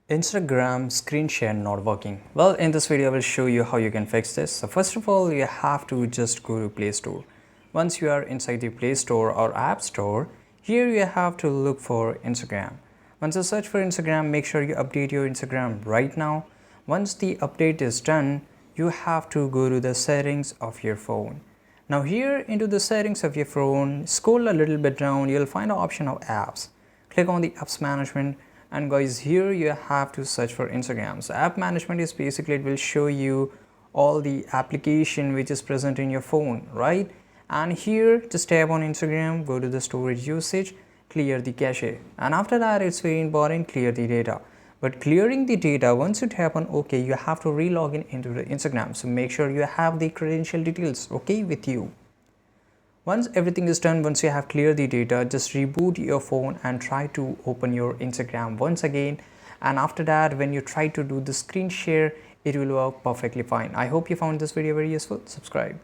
Instagram screen share not working. Well, in this video I will show you how you can fix this. So first of all, you have to just go to Play Store. Once you are inside the Play Store or App Store, here you have to look for Instagram. Once you search for Instagram, make sure you update your Instagram right now. Once the update is done, you have to go to the settings of your phone. Now here into the settings of your phone, scroll a little bit down, you'll find an option of apps. Click on the apps management, and guys, here you have to search for Instagram. So app management is basically, it will show you all the application which is present in your phone, right? And here just tap on Instagram, go to the storage usage, clear the cache, and after that it's very important, clear the data. But clearing the data, once you tap on OK, you have to re-log in into the Instagram. So make sure you have the credential details okay with you. Once everything is done, once you have cleared the data, just reboot your phone and try to open your Instagram once again. And after that, when you try to do the screen share, it will work perfectly fine. I hope you found this video very useful. Subscribe.